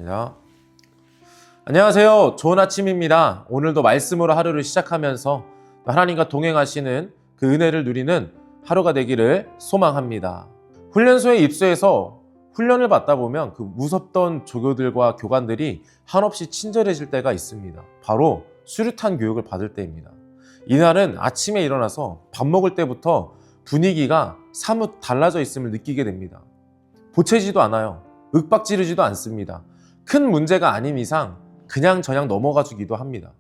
자, 안녕하세요. 좋은 아침입니다. 오늘도 말씀으로 하루를 시작하면서 하나님과 동행하시는 그 은혜를 누리는 하루가 되기를 소망합니다. 훈련소에 입소해서 훈련을 받다 보면 그 무섭던 조교들과 교관들이 한없이 친절해질 때가 있습니다. 바로 수류탄 교육을 받을 때입니다. 이날은 아침에 일어나서 밥 먹을 때부터 분위기가 사뭇 달라져 있음을 느끼게 됩니다. 보채지도 않아요. 윽박지르지도 않습니다. 큰 문제가 아닌 이상 그냥 저냥 넘어가 주기도 합니다.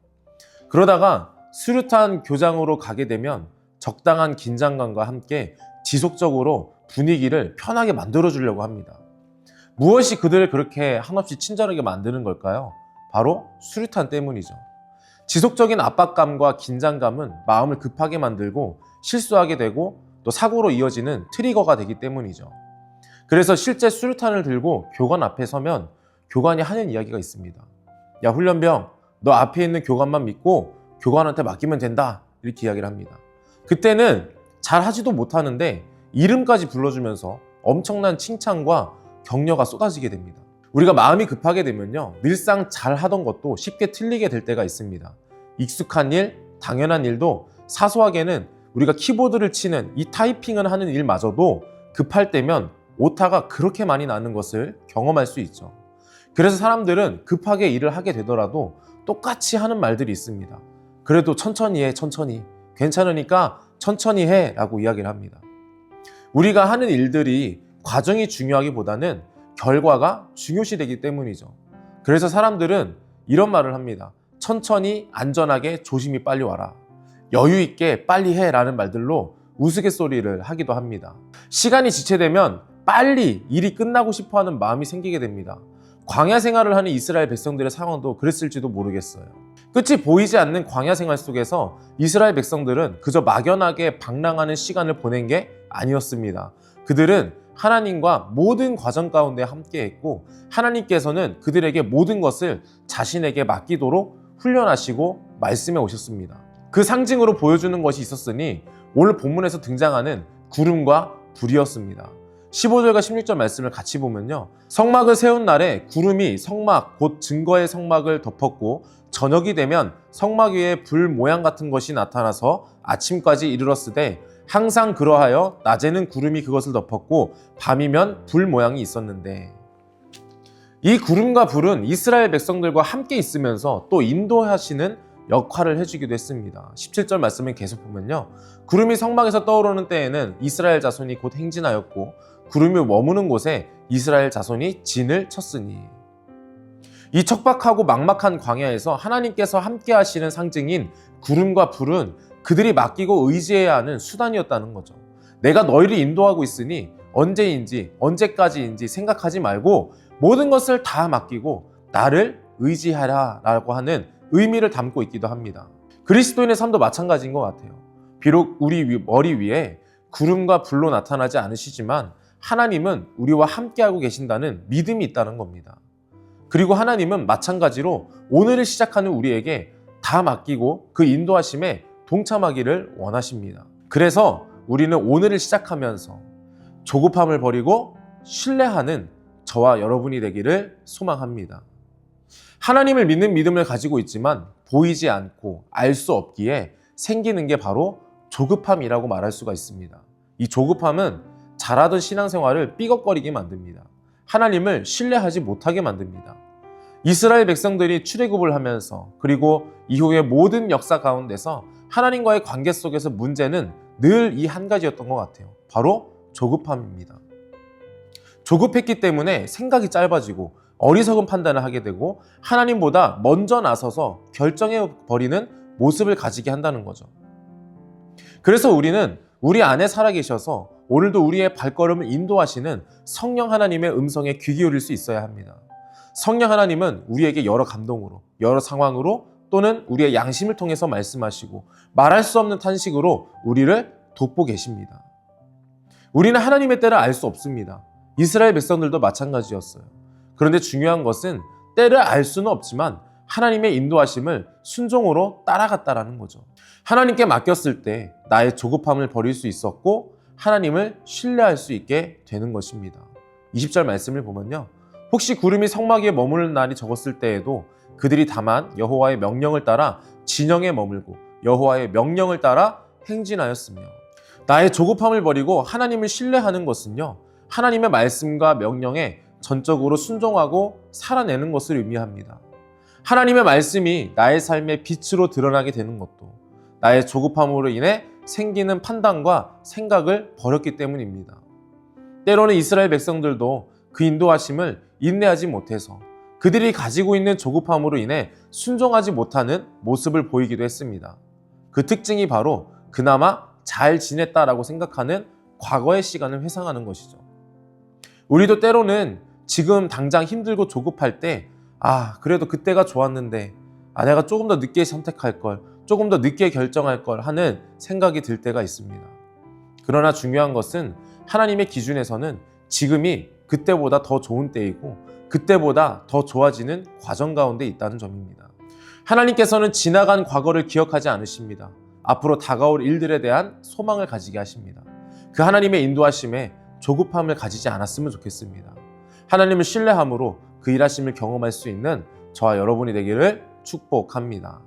그러다가 수류탄 교장으로 가게 되면 적당한 긴장감과 함께 지속적으로 분위기를 편하게 만들어 주려고 합니다. 무엇이 그들을 그렇게 한없이 친절하게 만드는 걸까요? 바로 수류탄 때문이죠. 지속적인 압박감과 긴장감은 마음을 급하게 만들고 실수하게 되고 또 사고로 이어지는 트리거가 되기 때문이죠. 그래서 실제 수류탄을 들고 교관 앞에 서면 교관이 하는 이야기가 있습니다. 야, 훈련병, 너 앞에 있는 교관만 믿고 교관한테 맡기면 된다. 이렇게 이야기를 합니다. 그때는 잘 하지도 못하는데 이름까지 불러주면서 엄청난 칭찬과 격려가 쏟아지게 됩니다. 우리가 마음이 급하게 되면요, 늘상 잘 하던 것도 쉽게 틀리게 될 때가 있습니다. 익숙한 일, 당연한 일도 사소하게는 우리가 키보드를 치는 이 타이핑을 하는 일마저도 급할 때면 오타가 그렇게 많이 나는 것을 경험할 수 있죠. 그래서 사람들은 급하게 일을 하게 되더라도 똑같이 하는 말들이 있습니다. 그래도 천천히 해, 천천히. 괜찮으니까 천천히 해 라고 이야기를 합니다. 우리가 하는 일들이 과정이 중요하기보다는 결과가 중요시되기 때문이죠. 그래서 사람들은 이런 말을 합니다. 천천히, 안전하게, 조심히 빨리 와라. 여유 있게 빨리 해 라는 말들로 우스갯소리를 하기도 합니다. 시간이 지체되면 빨리 일이 끝나고 싶어하는 마음이 생기게 됩니다. 광야 생활을 하는 이스라엘 백성들의 상황도 그랬을지도 모르겠어요. 끝이 보이지 않는 광야 생활 속에서 이스라엘 백성들은 그저 막연하게 방랑하는 시간을 보낸 게 아니었습니다. 그들은 하나님과 모든 과정 가운데 함께했고 하나님께서는 그들에게 모든 것을 자신에게 맡기도록 훈련하시고 말씀해 오셨습니다. 그 상징으로 보여주는 것이 있었으니 오늘 본문에서 등장하는 구름과 불이었습니다. 15절과 16절 말씀을 같이 보면요, 성막을 세운 날에 구름이 성막 곧 증거의 성막을 덮었고 저녁이 되면 성막 위에 불 모양 같은 것이 나타나서 아침까지 이르렀으되 항상 그러하여 낮에는 구름이 그것을 덮었고 밤이면 불 모양이 있었는데, 이 구름과 불은 이스라엘 백성들과 함께 있으면서 또 인도하시는 역할을 해주기도 했습니다. 17절 말씀을 계속 보면요, 구름이 성막에서 떠오르는 때에는 이스라엘 자손이 곧 행진하였고 구름이 머무는 곳에 이스라엘 자손이 진을 쳤으니, 이 척박하고 막막한 광야에서 하나님께서 함께 하시는 상징인 구름과 불은 그들이 맡기고 의지해야 하는 수단이었다는 거죠. 내가 너희를 인도하고 있으니 언제인지 언제까지인지 생각하지 말고 모든 것을 다 맡기고 나를 의지하라 라고 하는 의미를 담고 있기도 합니다. 그리스도인의 삶도 마찬가지인 것 같아요. 비록 우리 머리 위에 구름과 불로 나타나지 않으시지만 하나님은 우리와 함께하고 계신다는 믿음이 있다는 겁니다. 그리고 하나님은 마찬가지로 오늘을 시작하는 우리에게 다 맡기고 그 인도하심에 동참하기를 원하십니다. 그래서 우리는 오늘을 시작하면서 조급함을 버리고 신뢰하는 저와 여러분이 되기를 소망합니다. 하나님을 믿는 믿음을 가지고 있지만 보이지 않고 알 수 없기에 생기는 게 바로 조급함이라고 말할 수가 있습니다. 이 조급함은 잘하던 신앙생활을 삐걱거리게 만듭니다. 하나님을 신뢰하지 못하게 만듭니다. 이스라엘 백성들이 출애굽을 하면서 그리고 이후의 모든 역사 가운데서 하나님과의 관계 속에서 문제는 늘 이 한 가지였던 것 같아요. 바로 조급함입니다. 조급했기 때문에 생각이 짧아지고 어리석은 판단을 하게 되고 하나님보다 먼저 나서서 결정해버리는 모습을 가지게 한다는 거죠. 그래서 우리는 우리 안에 살아계셔서 오늘도 우리의 발걸음을 인도하시는 성령 하나님의 음성에 귀 기울일 수 있어야 합니다. 성령 하나님은 우리에게 여러 감동으로, 여러 상황으로 또는 우리의 양심을 통해서 말씀하시고 말할 수 없는 탄식으로 우리를 돕고 계십니다. 우리는 하나님의 때를 알 수 없습니다. 이스라엘 백성들도 마찬가지였어요. 그런데 중요한 것은 때를 알 수는 없지만 하나님의 인도하심을 순종으로 따라갔다라는 거죠. 하나님께 맡겼을 때 나의 조급함을 버릴 수 있었고 하나님을 신뢰할 수 있게 되는 것입니다. 20절 말씀을 보면요, 혹시 구름이 성막 위에 머무는 날이 적었을 때에도 그들이 다만 여호와의 명령을 따라 진영에 머물고 여호와의 명령을 따라 행진하였으며, 나의 조급함을 버리고 하나님을 신뢰하는 것은요, 하나님의 말씀과 명령에 전적으로 순종하고 살아내는 것을 의미합니다. 하나님의 말씀이 나의 삶의 빛으로 드러나게 되는 것도 나의 조급함으로 인해 생기는 판단과 생각을 버렸기 때문입니다. 때로는 이스라엘 백성들도 그 인도하심을 인내하지 못해서 그들이 가지고 있는 조급함으로 인해 순종하지 못하는 모습을 보이기도 했습니다. 그 특징이 바로 그나마 잘 지냈다라고 생각하는 과거의 시간을 회상하는 것이죠. 우리도 때로는 지금 당장 힘들고 조급할 때 그래도 그때가 좋았는데 내가 조금 더 늦게 선택할 걸, 조금 더 늦게 결정할 걸 하는 생각이 들 때가 있습니다. 그러나 중요한 것은 하나님의 기준에서는 지금이 그때보다 더 좋은 때이고 그때보다 더 좋아지는 과정 가운데 있다는 점입니다. 하나님께서는 지나간 과거를 기억하지 않으십니다. 앞으로 다가올 일들에 대한 소망을 가지게 하십니다. 그 하나님의 인도하심에 조급함을 가지지 않았으면 좋겠습니다. 하나님을 신뢰함으로 그 일하심을 경험할 수 있는 저와 여러분이 되기를 축복합니다.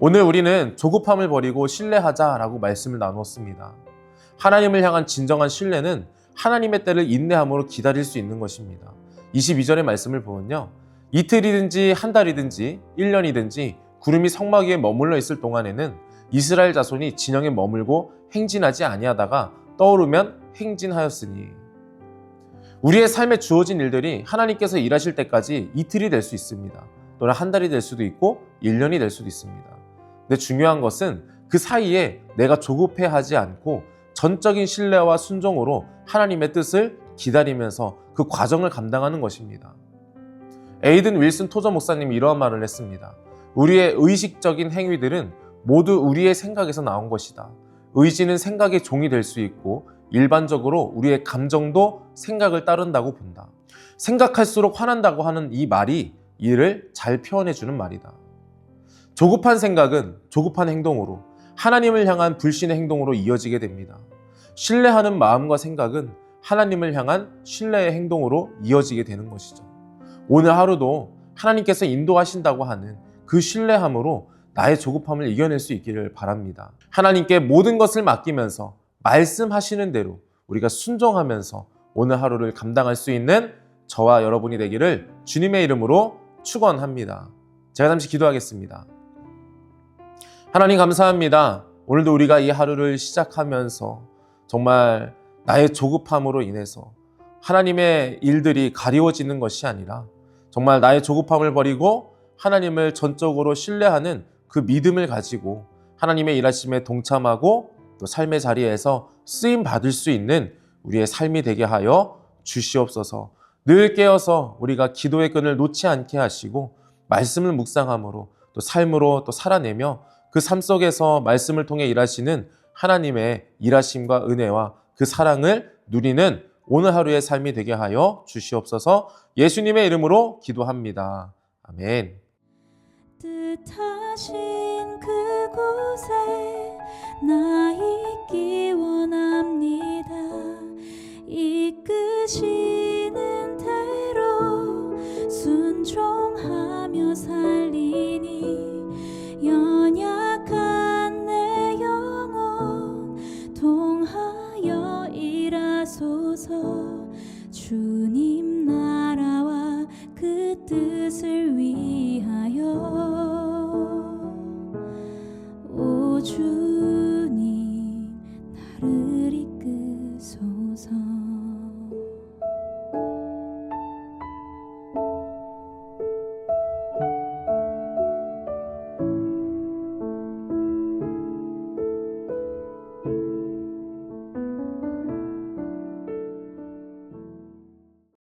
오늘 우리는 조급함을 버리고 신뢰하자라고 말씀을 나누었습니다. 하나님을 향한 진정한 신뢰는 하나님의 때를 인내함으로 기다릴 수 있는 것입니다. 22절의 말씀을 보면요, 이틀이든지 한 달이든지 1년이든지 구름이 성막 위에 머물러 있을 동안에는 이스라엘 자손이 진영에 머물고 행진하지 아니하다가 떠오르면 행진하였으니, 우리의 삶에 주어진 일들이 하나님께서 일하실 때까지 이틀이 될 수 있습니다. 또는 한 달이 될 수도 있고 1년이 될 수도 있습니다. 근데 중요한 것은 그 사이에 내가 조급해하지 않고 전적인 신뢰와 순종으로 하나님의 뜻을 기다리면서 그 과정을 감당하는 것입니다. 에이든 윌슨 토저 목사님이 이러한 말을 했습니다. 우리의 의식적인 행위들은 모두 우리의 생각에서 나온 것이다. 의지는 생각의 종이 될 수 있고 일반적으로 우리의 감정도 생각을 따른다고 본다. 생각할수록 화난다고 하는 이 말이 이를 잘 표현해주는 말이다. 조급한 생각은 조급한 행동으로, 하나님을 향한 불신의 행동으로 이어지게 됩니다. 신뢰하는 마음과 생각은 하나님을 향한 신뢰의 행동으로 이어지게 되는 것이죠. 오늘 하루도 하나님께서 인도하신다고 하는 그 신뢰함으로 나의 조급함을 이겨낼 수 있기를 바랍니다. 하나님께 모든 것을 맡기면서 말씀하시는 대로 우리가 순종하면서 오늘 하루를 감당할 수 있는 저와 여러분이 되기를 주님의 이름으로 축원합니다. 제가 잠시 기도하겠습니다. 하나님 감사합니다. 오늘도 우리가 이 하루를 시작하면서 정말 나의 조급함으로 인해서 하나님의 일들이 가리워지는 것이 아니라 정말 나의 조급함을 버리고 하나님을 전적으로 신뢰하는 그 믿음을 가지고 하나님의 일하심에 동참하고 또 삶의 자리에서 쓰임 받을 수 있는 우리의 삶이 되게 하여 주시옵소서. 늘 깨어서 우리가 기도의 끈을 놓지 않게 하시고 말씀을 묵상함으로 또 삶으로 또 살아내며 그 삶 속에서 말씀을 통해 일하시는 하나님의 일하심과 은혜와 그 사랑을 누리는 오늘 하루의 삶이 되게 하여 주시옵소서. 예수님의 이름으로 기도합니다. 아멘. 뜻하신 그곳에 나 있기 원합니다. 이끄시는 대로 순종하며 살리니 연약한 내 영혼 통하여 일하소서. 주님 나라와 그 뜻을 위하여